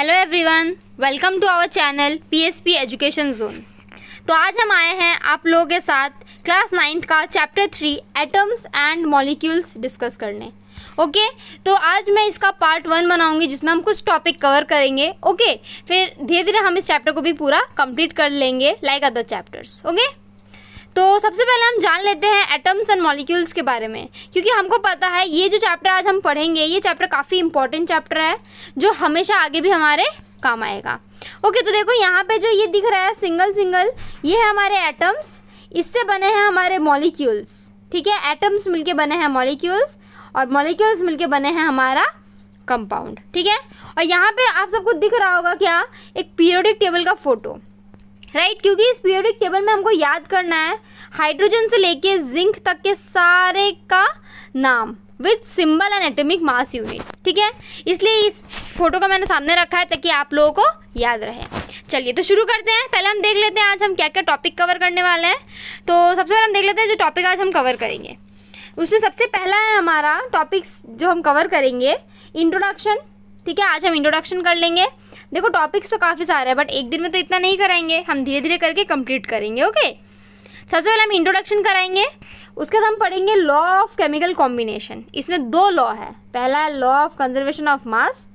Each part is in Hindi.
Hello everyone, welcome to our channel PSP education zone. तो आज हम आए हैं आप लोगों के साथ क्लास 9th का chapter 3 atoms and molecules discuss करने। ओके, तो आज मैं इसका पार्ट 1 बनाऊंगी जिसमें हम कुछ टॉपिक कवर करेंगे। ओके, फिर धीरे धीरे हम इस चैप्टर को भी पूरा कंप्लीट कर लेंगे लाइक अदर चैप्टर्स। ओके, तो सबसे पहले हम जान लेते हैं एटम्स एंड मॉलिक्यूल्स के बारे में, क्योंकि हमको पता है ये जो चैप्टर आज हम पढ़ेंगे ये चैप्टर काफ़ी इंपॉर्टेंट चैप्टर है जो हमेशा आगे भी हमारे काम आएगा। ओके, तो देखो यहाँ पे जो ये दिख रहा है सिंगल सिंगल, ये है हमारे एटम्स, इससे बने हैं हमारे मॉलिक्यूल्स। ठीक है, एटम्स मिलके बने हैं मॉलिक्यूल्स और मॉलिक्यूल्स मिलके बने हैं हमारा कंपाउंड। ठीक है, और यहाँ पे आप सबको दिख रहा होगा क्या, एक पीरियोडिक टेबल का फोटो, राइट क्योंकि इस पीरियोडिक टेबल में हमको याद करना है हाइड्रोजन से लेके जिंक तक के सारे का नाम with symbol and atomic mass unit. ठीक है, इसलिए इस फोटो को मैंने सामने रखा है ताकि आप लोगों को याद रहे। चलिए तो शुरू करते हैं। पहले हम देख लेते हैं आज हम क्या क्या टॉपिक कवर करने वाले हैं। तो सबसे पहले हम देख लेते हैं जो टॉपिक आज हम कवर करेंगे। उसमें सबसे पहला है हमारा टॉपिक्स जो हम कवर करेंगे इंट्रोडक्शन। ठीक है, आज हम इंट्रोडक्शन कर लेंगे। देखो टॉपिक्स तो काफ़ी सारे हैं बट एक दिन में तो इतना नहीं कराएंगे, हम धीरे धीरे करके कंप्लीट करेंगे। ओके, सबसे पहले हम इंट्रोडक्शन कराएंगे, उसके बाद हम पढ़ेंगे लॉ ऑफ केमिकल कॉम्बिनेशन। इसमें दो लॉ है, पहला है law of conservation of mass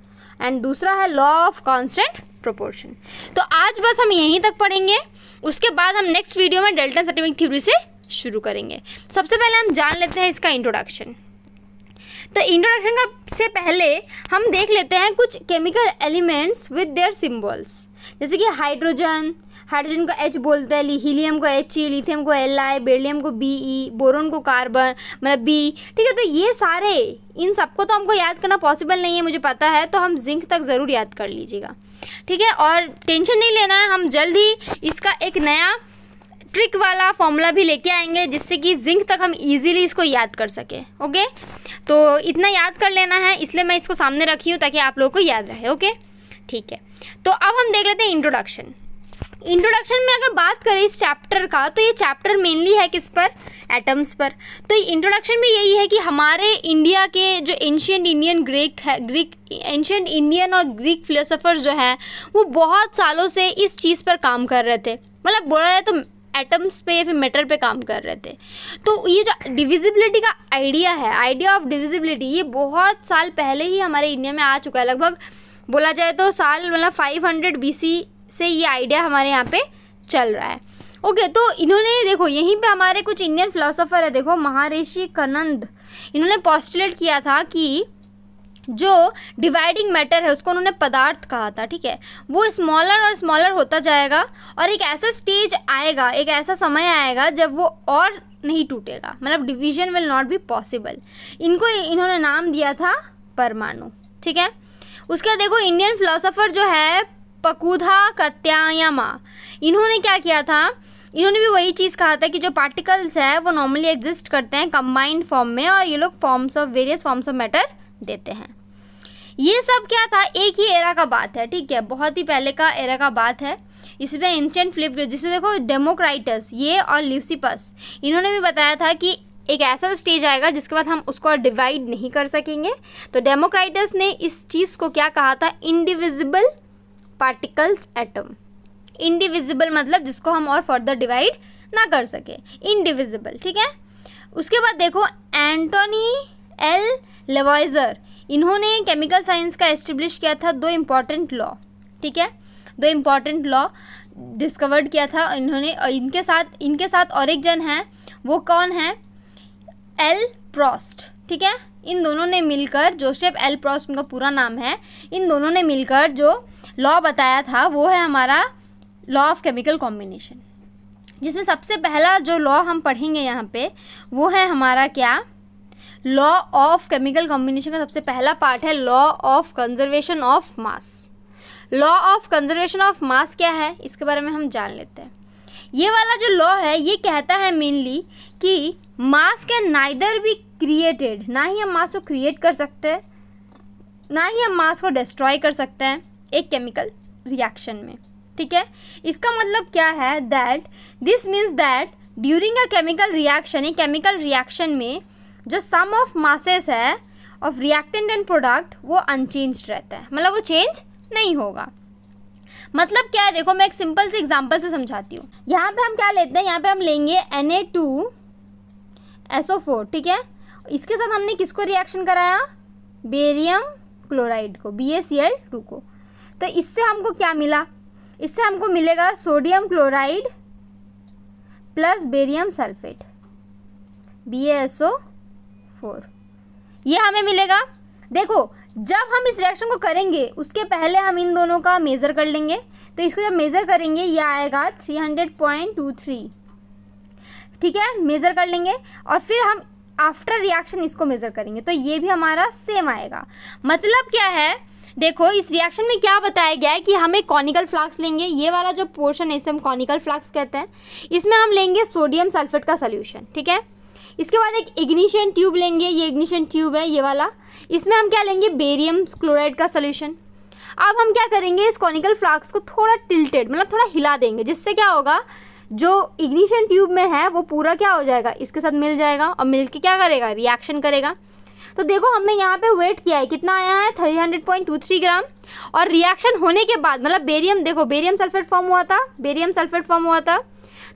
and दूसरा है लॉ ऑफ कांस्टेंट प्रोपोर्शन। तो आज बस हम यहीं तक पढ़ेंगे, उसके बाद हम नेक्स्ट वीडियो में डाल्टन्स एटॉमिक थ्योरी से शुरू करेंगे। सबसे पहले हम जान लेते हैं इसका इंट्रोडक्शन। तो इंट्रोडक्शन का से पहले हम देख लेते हैं कुछ chemical elements with their symbols, जैसे कि हाइड्रोजन को H बोलते हैं, हीलियम को He, लिथियम को Li, बेरिलियम को Be, बोरोन को कार्बन मतलब B। ठीक है, तो ये सारे इन सबको तो हमको याद करना पॉसिबल नहीं है, मुझे पता है, तो हम जिंक तक ज़रूर याद कर लीजिएगा। ठीक है, और टेंशन नहीं लेना है, हम जल्द ही इसका एक नया ट्रिक वाला फॉर्मूला भी लेके आएंगे जिससे कि जिंक तक हम इजीली इसको याद कर सके। ओके, तो इतना याद कर लेना है, इसलिए मैं इसको सामने रखी हूँ ताकि आप लोगों को याद रहे। ओके, ठीक है, तो अब हम देख लेते हैं इंट्रोडक्शन। इंट्रोडक्शन में अगर बात करें इस चैप्टर का, तो ये चैप्टर मेनली है किस पर, एटम्स पर। तो इंट्रोडक्शन में यही है कि हमारे इंडिया के जो एंशिएंट इंडियन और ग्रीक फिलोसोफर्स जो हैं वो बहुत सालों से इस चीज़ पर काम कर रहे थे, मतलब बोला जाए तो एटम्स पे या फिर मैटर पे काम कर रहे थे। तो ये जो डिविजिबिलिटी का आइडिया है, आइडिया ऑफ डिविजिबिलिटी, ये बहुत साल पहले ही हमारे इंडिया में आ चुका है। लगभग बोला जाए तो साल मतलब 500 BC से ये आइडिया हमारे यहाँ पे चल रहा है। ओके, तो इन्होंने देखो यहीं पे हमारे कुछ इंडियन फिलोसोफर है, देखो महर्षि कनंद, इन्होंने पोस्टुलेट किया था कि जो डिवाइडिंग मैटर है उसको उन्होंने पदार्थ कहा था। ठीक है, वो स्मॉलर और स्मॉलर होता जाएगा और एक ऐसा स्टेज आएगा, एक ऐसा समय आएगा जब वो और नहीं टूटेगा, मतलब division will not be possible. इनको इन्होंने नाम दिया था परमाणु। ठीक है, उसके बाद देखो इंडियन फिलोसोफर जो है पकुधा कत्यायमा, इन्होंने क्या किया था, इन्होंने भी वही चीज़ कहा था कि जो पार्टिकल्स है वो नॉर्मली एग्जिस्ट करते हैं कंबाइंड फॉर्म में और ये लोग वेरियस फॉर्म्स ऑफ मैटर देते हैं। ये सब क्या था, एक ही एरा का बात है। ठीक है, बहुत ही पहले का एरा का बात है। इसमें एंशिएंट फिलिप, जिसमें देखो डेमोक्राइटस ये और ल्यूसिपस, इन्होंने भी बताया था कि एक ऐसा स्टेज आएगा जिसके बाद हम उसको डिवाइड नहीं कर सकेंगे। तो डेमोक्राइटस ने इस चीज़ को क्या कहा था, इंडिविजिबल पार्टिकल्स एटम। इंडिविजिबल मतलब जिसको हम और फर्दर डिवाइड ना कर सके, इंडिविजिबल। ठीक है, उसके बाद देखो एंटोनी एल लेवॉइजर, इन्होंने केमिकल साइंस का एस्टेब्लिश किया था दो इम्पॉर्टेंट लॉ। ठीक है, दो इम्पॉर्टेंट लॉ डिस्कवर्ड किया था इन्होंने। इनके साथ और एक जन है, वो कौन है, एल प्रॉस्ट। ठीक है, इन दोनों ने मिलकर, जोसेफ एल प्रॉस्ट उनका पूरा नाम है, इन दोनों ने मिलकर जो लॉ बताया था वो है हमारा लॉ ऑफ केमिकल कॉम्बिनेशन, जिसमें सबसे पहला जो लॉ हम पढ़ेंगे यहाँ पे वो है हमारा क्या, लॉ ऑफ केमिकल कॉम्बिनेशन का सबसे पहला पार्ट है law of conservation of mass. Law of conservation of mass क्या है, इसके बारे में हम जान लेते हैं। ये वाला जो लॉ है ये कहता है मेनली कि मास कैन नाइदर बी क्रिएटेड, ना ही हम मास को क्रिएट कर सकते हैं ना ही हम मास को डिस्ट्रॉय कर सकते हैं एक केमिकल रिएक्शन में। ठीक है, इसका मतलब क्या है, that this means that during a chemical reaction, एक केमिकल रिएक्शन में जो सम ऑफ मासेस है ऑफ रिएक्टेंट एंड प्रोडक्ट वो अनचेंज्ड रहता है, मतलब वो चेंज नहीं होगा। मतलब क्या है, देखो मैं एक सिंपल से एग्जांपल से समझाती हूँ। यहाँ पे हम क्या लेते हैं, यहाँ पे हम लेंगे Na2SO4, ठीक है। इसके साथ हमने किसको रिएक्शन कराया, बेरियम क्लोराइड को, BaCl2 को। तो इससे हमको क्या मिला, इससे हमको मिलेगा sodium chloride plus barium sulphate, BaSO4, ये हमें मिलेगा। देखो जब हम इस रिएक्शन को करेंगे उसके पहले हम इन दोनों का मेज़र कर लेंगे। तो इसको जब मेज़र करेंगे ये आएगा 300.23, ठीक है, मेज़र कर लेंगे। और फिर हम आफ्टर रिएक्शन इसको मेज़र करेंगे तो ये भी हमारा सेम आएगा। मतलब क्या है, देखो इस रिएक्शन में क्या बताया गया है कि हम एक कॉनिकल फ्लास्क लेंगे, ये वाला जो पोर्शन है इसे हम कॉनिकल फ्लास्क कहते हैं। इसमें हम लेंगे सोडियम सल्फेट का सोल्यूशन, ठीक है। इसके बाद एक इग्निशन ट्यूब लेंगे, ये इग्निशन ट्यूब है ये वाला, इसमें हम क्या लेंगे, बेरियम क्लोराइड का सोल्यूशन। अब हम क्या करेंगे, इस कॉनिकल फ्लास्क को थोड़ा टिल्टेड मतलब थोड़ा हिला देंगे, जिससे क्या होगा, जो इग्निशन ट्यूब में है वो पूरा क्या हो जाएगा, इसके साथ मिल जाएगा और मिल के क्या करेगा, रिएक्शन करेगा। तो देखो हमने यहाँ पे वेट किया है, कितना आया है 300.23 ग्राम। और रिएक्शन होने के बाद मतलब बेरियम, देखो बेरियम सल्फेट फॉर्म हुआ था, बेरियम सल्फेट फॉर्म हुआ था।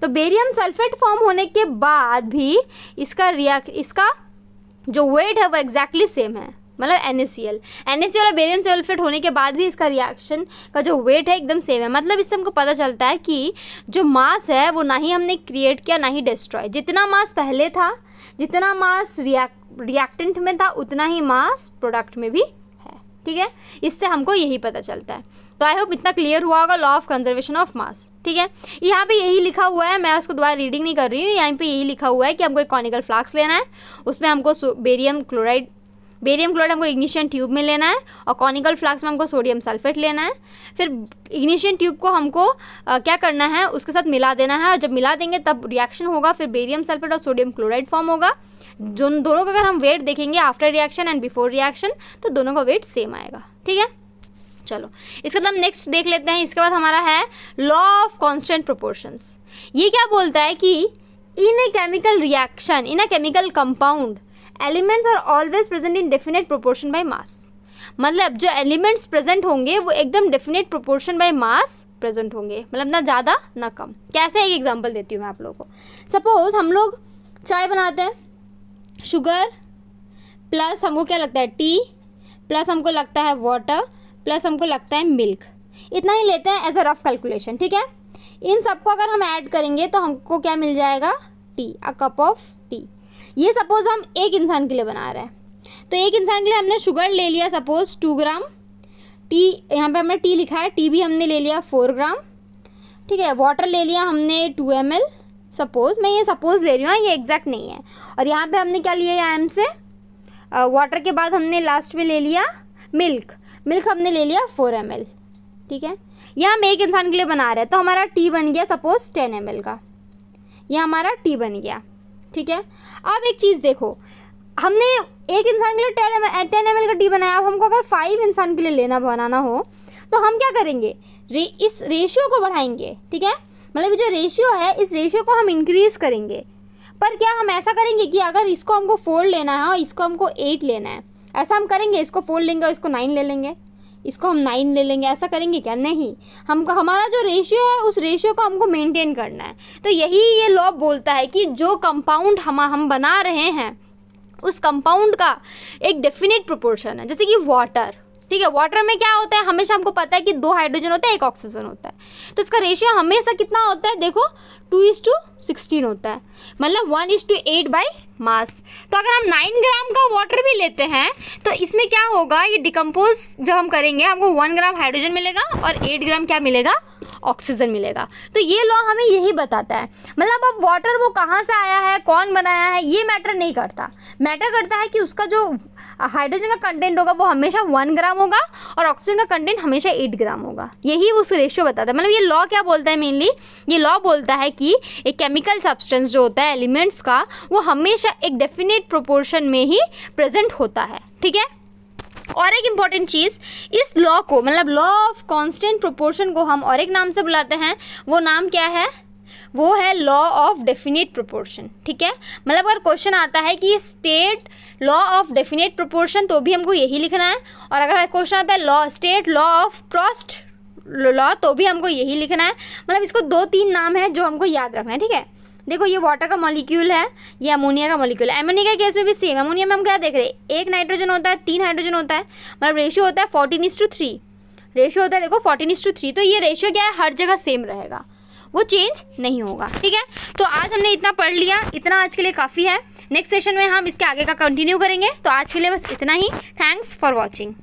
तो बेरियम सल्फेट फॉर्म होने के बाद भी इसका जो वेट है वो एग्जैक्टली सेम है, मतलब NaCl और बेरियम सल्फेट होने के बाद भी इसका रिएक्शन का जो वेट है एकदम सेम है। मतलब इससे हमको पता चलता है कि जो मास है वो ना ही हमने क्रिएट किया ना ही डिस्ट्रॉय, जितना मास पहले था, जितना मास रिएक्टेंट में था, उतना ही मास प्रोडक्ट में भी है, ठीक है। इससे हमको यही पता चलता है। तो आई होप इतना क्लियर हुआ होगा, law of conservation of mass, ठीक है। यहाँ पे यही लिखा हुआ है, मैं उसको दोबारा रीडिंग नहीं कर रही हूँ, यहाँ पे यही लिखा हुआ है कि हमको एक कॉनिकल फ्लास्क लेना है, उसमें हमको बेरियम क्लोराइड हमको इग्निशन ट्यूब में लेना है और कॉनिकल फ्लास्क में हमको सोडियम सल्फेट लेना है। फिर इग्निशन ट्यूब को हमको क्या करना है, उसके साथ मिला देना है, और जब मिला देंगे तब रिएक्शन होगा, फिर बेरियम सल्फेट और सोडियम क्लोराइड फॉर्म होगा। जो दोनों का अगर हम वेट देखेंगे after reaction and before reaction तो दोनों का वेट सेम आएगा, ठीक है। चलो इसके बाद हम नेक्स्ट देख लेते हैं। इसके बाद हमारा है लॉ ऑफ कांस्टेंट प्रोपोर्शंस। ये क्या बोलता है कि in a chemical reaction, in a chemical compound, elements are always present in definite proportion by mass. मतलब जो एलिमेंट्स प्रेजेंट होंगे वो एकदम definite proportion by mass present होंगे, मतलब ना ज़्यादा ना कम। कैसे, एक एग्जांपल देती हूँ मैं आप लोगों को। सपोज हम लोग चाय बनाते हैं, शुगर प्लस हमको क्या लगता है टी, प्लस हमको लगता है वाटर, प्लस हमको लगता है मिल्क, इतना ही लेते हैं एज अ रफ कैलकुलेशन, ठीक है। इन सबको अगर हम ऐड करेंगे तो हमको क्या मिल जाएगा, T, a cup of T. ये सपोज हम एक इंसान के लिए बना रहे हैं, तो एक इंसान के लिए हमने शुगर ले लिया सपोज 2 ग्राम, टी यहाँ पे हमने टी लिखा है, टी भी हमने ले लिया 4 ग्राम, ठीक है। वाटर ले लिया हमने 2 ml, सपोज, मैं ये सपोज ले रही हूँ, ये एग्जैक्ट नहीं है। और यहाँ पे हमने क्या लिया यहाँ से, वाटर के बाद हमने लास्ट में ले लिया मिल्क हमने ले लिया 4 ml, ठीक है। यह हम एक इंसान के लिए बना रहे हैं, तो हमारा टी बन गया सपोज 10 ml का, यह हमारा टी बन गया, ठीक है। अब एक चीज़ देखो, हमने एक इंसान के लिए 10 ml का टी बनाया। अब हमको अगर 5 इंसान के लिए बनाना हो तो हम क्या करेंगे, इस रेशियो को बढ़ाएंगे, ठीक है। मतलब जो रेशियो है इस रेशियो को हम इंक्रीज़ करेंगे। पर क्या हम ऐसा करेंगे कि अगर इसको हमको 4 लेना है और इसको हमको 8 लेना है, ऐसा हम करेंगे, इसको 4 लेंगे और इसको 9 ले लेंगे, इसको हम 9 ले लेंगे, ऐसा करेंगे क्या, नहीं। हमको हमारा जो रेशियो है उस रेशियो को हमको मेंटेन करना है। तो यही ये लॉ बोलता है कि जो कंपाउंड हम बना रहे हैं उस कंपाउंड का एक डेफिनेट प्रोपोर्शन है। जैसे कि वाटर, ठीक है, वाटर में क्या होता है, हमेशा हमको पता है कि 2 हाइड्रोजन होता है, 1 ऑक्सीजन होता है, तो इसका रेशियो हमेशा कितना होता है, देखो 2:16 होता है, मतलब 1:8 बाय मास। तो अगर हम 9 ग्राम का वाटर भी लेते हैं तो इसमें क्या होगा, ये डिकम्पोज जब हम करेंगे हमको 1 ग्राम हाइड्रोजन मिलेगा और 8 ग्राम क्या मिलेगा, ऑक्सीजन मिलेगा। तो ये लॉ हमें यही बताता है। मतलब अब वाटर वो कहाँ से आया है, कौन बनाया है, ये मैटर नहीं करता। मैटर करता है कि उसका जो हाइड्रोजन का कंटेंट होगा वो हमेशा 1 ग्राम होगा और ऑक्सीजन का कंटेंट हमेशा 8 ग्राम होगा। यही उस रेशियो बताता है। मतलब ये लॉ क्या बोलता है, मेनली ये लॉ बोलता है कि एक केमिकल सब्सटेंस जो होता है एलिमेंट्स का, वो हमेशा एक डेफिनेट प्रोपोर्शन में ही प्रेजेंट होता है, ठीक है। और एक इम्पॉर्टेंट चीज़, इस लॉ को मतलब लॉ ऑफ कांस्टेंट प्रोपोर्शन को हम और एक नाम से बुलाते हैं। वो नाम क्या है, वो है लॉ ऑफ डेफिनेट प्रोपोर्शन। ठीक है, मतलब अगर क्वेश्चन आता है कि state law of definite proportion तो भी हमको यही लिखना है, और अगर क्वेश्चन आता है law state law of Proust law तो भी हमको यही लिखना है। मतलब इसको 2-3 नाम है जो हमको याद रखना है। ठीक है, देखो ये वाटर का मॉलिक्यूल है, ये अमोनिया का मॉलिक्यूल है। अमोनिया के केस में भी सेम, अमोनिया में हम क्या देख रहे हैं, 1 नाइट्रोजन होता है, 3 हाइड्रोजन होता है, मतलब रेशियो होता है 14:3। रेशियो होता है देखो 14:3, तो ये रेशियो क्या है, हर जगह सेम रहेगा, वो चेंज नहीं होगा। ठीक है, तो आज हमने इतना पढ़ लिया, इतना आज के लिए काफ़ी है। नेक्स्ट सेशन में हम इसके आगे का कंटिन्यू करेंगे। तो आज के लिए बस इतना ही। Thanks for watching.